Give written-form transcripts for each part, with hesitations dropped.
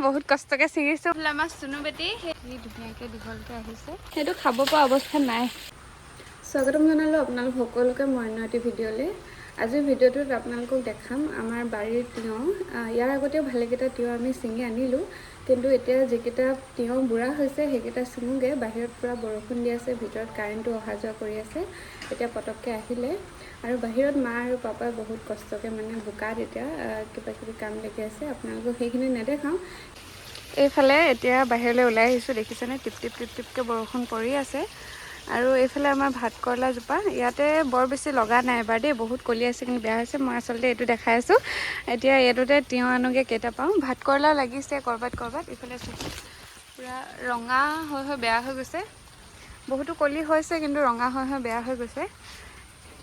বহুত কষ্টকে ছিঙিছোঁ। আমাৰ চুনু বেটি সেই ধুনীয়াকৈ দীঘলকৈ আহিছে, সেইটো খাব পৰা অৱস্থাত নাই। স্বাগতম জনালোঁ আপোনালোক সকলোকে মই অন্য এটি ভিডিঅ'লৈ। আজিৰ ভিডিঅ'টোত আপোনালোকক দেখাম আমাৰ বাৰীৰ তিয়ঁহ। ইয়াৰ আগতেও ভালেকেইটা তিয়ঁহ আমি ছিঙি আনিলোঁ, কিন্তু এতিয়া যিকেইটা তিয়ঁহ বুঢ়া হৈছে সেইকেইটা ছিঙোগৈ। বাহিৰত পূৰা বৰষুণ দি আছে, ভিতৰত কাৰেণ্টটো অহা যোৱা কৰি আছে। এতিয়া পটককৈ আহিলে আৰু বাহিৰত মা আৰু পাপাই বহুত কষ্টকৈ মানে বোকাত এতিয়া কিবা কিবি কাম লাগি আছে। আপোনালোকক সেইখিনি নেদেখাওঁ। এইফালে এতিয়া বাহিৰলৈ ওলাই আহিছোঁ, দেখিছেনে টিপ টিপ টিপ টিপকৈ বৰষুণ পৰি আছে। আৰু এইফালে আমাৰ ভাতকৰলাজোপা ইয়াতে বৰ বেছি লগা নাই এবাৰ দেই, বহুত কলি আছে কিন্তু বেয়া হৈছে। মই আচলতে এইটো দেখাই আছোঁ। এতিয়া এইটোতে তিয়ঁহ আনোগৈ কেইটা পাওঁ। ভাতকৰলা লাগিছে ক'ৰবাত ক'ৰবাত। এইফালে পূৰা ৰঙা হৈ হৈ বেয়া হৈ গৈছে, বহুতো কলি হৈছে কিন্তু ৰঙা হৈ হৈ বেয়া হৈ গৈছে।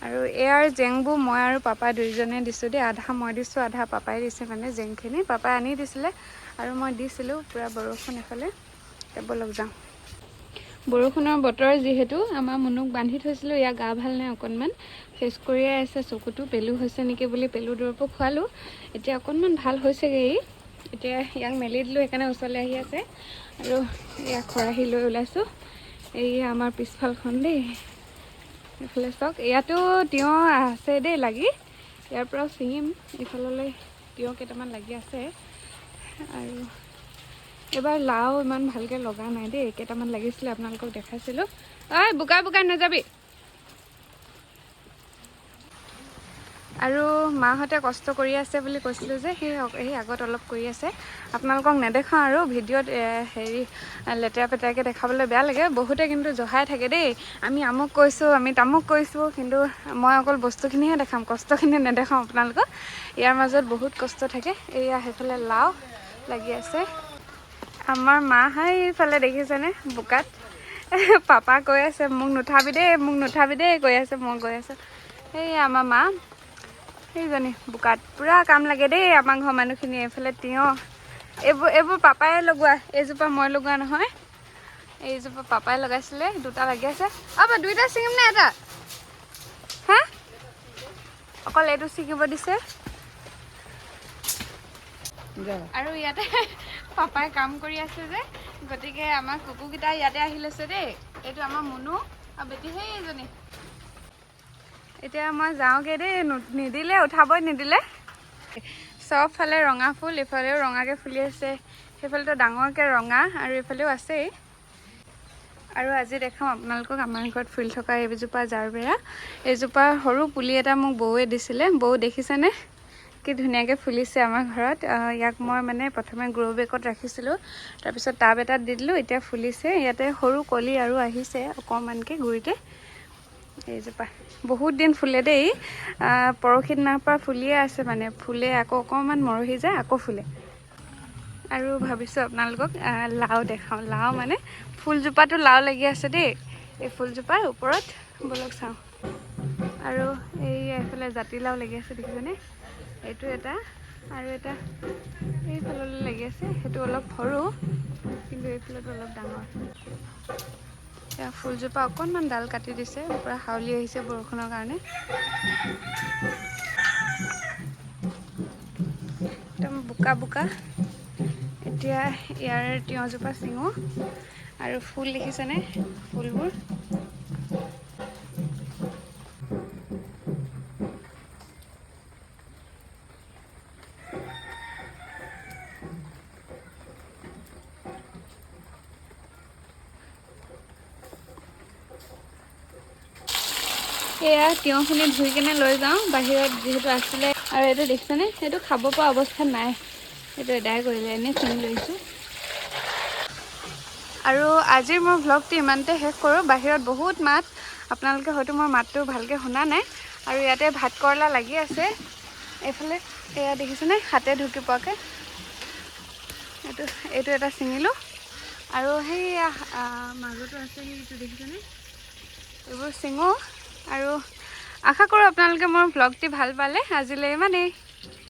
আৰু এয়াৰ জেংবোৰ মই আৰু পাপা দুইজনে দিছোঁ দেই, আধা মই দিছোঁ আধা পাপাই দিছে। মানে জেংখিনি পাপাই আনি দিছিলে আৰু মই দিছিলোঁ। পূৰা বৰষুণ এফালে ব'লক যাওঁ। বৰষুণৰ বতৰ যিহেতু আমাৰ মুনুক বান্ধি থৈছিলোঁ, ইয়াৰ গা ভাল নাই অকণমান, ফেচ কৰিয়াই আছে, চকুটো পেলু হৈছে নেকি বুলি পেলু দৰৱো খোৱালোঁ। এতিয়া অকণমান ভাল হৈছেগৈ। এতিয়া ইয়াক মেলি দিলোঁ, সেইকাৰণে ওচৰলৈ আহি আছে। আৰু ইয়াক খৰাহি লৈ ওলাইছোঁ। এই আমাৰ পিছফালখন দেই, এইফালে চাওক, ইয়াতো তিয়ঁহ আছে দেই লাগি, ইয়াৰ পৰাও ছিঙিম। ইফাললৈ তিয়ঁহ কেইটামান লাগি আছে। আৰু এইবাৰ লাও ইমান ভালকৈ লগা নাই দেই, কেইটামান লাগিছিলে আপোনালোকক দেখাইছিলোঁ। বোকা বোকা নাযাবি। আৰু মাহঁতে কষ্ট কৰি আছে বুলি কৈছিলোঁ যে, সেই আগত অলপ কৰি আছে। আপোনালোকক নেদেখাওঁ আৰু ভিডিঅ'ত হেৰি লেতেৰা পেতেৰাকৈ দেখাবলৈ বেয়া লাগে। বহুতে কিন্তু জহাই থাকে দেই, আমি আমুক কৈছোঁ আমি তামুক কৈছোঁ, কিন্তু মই অকল বস্তুখিনিহে দেখাম, কষ্টখিনি নেদেখাওঁ আপোনালোকক। ইয়াৰ মাজত বহুত কষ্ট থাকে। এয়া সেইফালে লাও লাগি আছে। আমাৰ মাহাই এইফালে দেখিছেনে বোকাত, পাপা কৈ আছে মোক নুঠাবি দেই মোক নুঠাবি দেই কৈ আছে। মই গৈ আছোঁ। সেই আমাৰ মা সেইজনী বোকাত পূৰা কাম লাগে দেই আমাৰ ঘৰৰ মানুহখিনি। এইফালে তিয়ঁহ, এইবোৰ পাপাই লগোৱা, এইজোপা মই লগোৱা নহয়। এইজোপা পাপাই লগাইছিলে, দুটা লাগি আছে। দুইটা ছিঙিম নে এটা? হা, অকল এইটো ছিঙিব দিছে। আৰু ইয়াতে পাপাই কাম কৰি আছে যে, গতিকে আমাৰ কুকুৰকেইটা ইয়াতে আহি লৈছে দেই। এইটো আমাৰ মুনু আৰু বেটি সেইজনী। এতিয়া মই যাওঁগৈ দেই, নিদিলে উঠাবই নিদিলে। চবফালে ৰঙা ফুল, এইফালেও ৰঙাকৈ ফুলি আছে, সেইফালেতো ডাঙৰকৈ ৰঙা, আৰু এইফালেও আছেই। আৰু আজি দেখাওঁ আপোনালোকক আমাৰ ঘৰত ফুলি থকা এইজোপা জাৰবেৰা। এইজোপা সৰু পুলি এটা মোক বৌৱে দিছিলে। বৌ দেখিছেনে কি ধুনীয়াকৈ ফুলিছে আমাৰ ঘৰত। ইয়াক মই মানে প্ৰথমে গ্ৰ' বেগত ৰাখিছিলোঁ, তাৰপিছত টাব এটাত দি দিলোঁ, এতিয়া ফুলিছে। ইয়াতে সৰু কলি আৰু আহিছে অকণমানকৈ গুৰিতে। এইজোপা বহুত দিন ফুলে দেই, পৰহি দিনাৰ পৰা ফুলিয়ে আছে, মানে ফুলে আকৌ অকণমান মৰহি যায় আকৌ ফুলে। আৰু ভাবিছোঁ আপোনালোকক লাও দেখাওঁ। লাও মানে ফুলজোপাটো লাও লাগি আছে দেই, এই ফুলজোপাৰ ওপৰত ব'লক চাওঁ। আৰু এই এইফালে জাতিলাও লাগি আছে, দেখিছেনে? এইটো এটা আৰু এটা এইফাললৈ লাগি আছে, সেইটো অলপ সৰু কিন্তু এইফালতো অলপ ডাঙৰ। এতিয়া ফুলজোপা অকণমান ডাল কাটি দিছে, পূৰা হাউলি আহিছে বৰষুণৰ কাৰণে। একদম বোকা বোকা। এতিয়া ইয়াৰ তিয়ঁহজোপা ছিঙো। আৰু ফুল দেখিছেনে ফুলবোৰ? এয়া তিয়ঁহখিনি ধুই কিনে লৈ যাওঁ বাহিৰত, যিহেতু আছিলে। আৰু এইটো দেখিছেনে, সেইটো খাব পৰা অৱস্থাত নাই, সেইটো এদাই কৰিলে, এনেই ছিঙি লৈছোঁ। আৰু আজিৰ মোৰ ভ্লগটো ইমানতে শেষ কৰোঁ। বাহিৰত বহুত মাত, আপোনালোকে হয়তো মোৰ মাতটো ভালকৈ শুনা নাই। আৰু ইয়াতে ভাতকৰলা লাগি আছে। এইফালে এয়া দেখিছেনে, হাতে ঢুকি পোৱাকৈ। এইটো এটা ছিঙিলোঁ। আৰু সেইয়া মাজতো আছে, সেইটো দেখিছেনে? এইবোৰ ছিঙো। আৰু আশা কৰোঁ আপোনালোকে মোৰ ভ্লগটি ভাল পালে। আজিলৈ ইমানেই।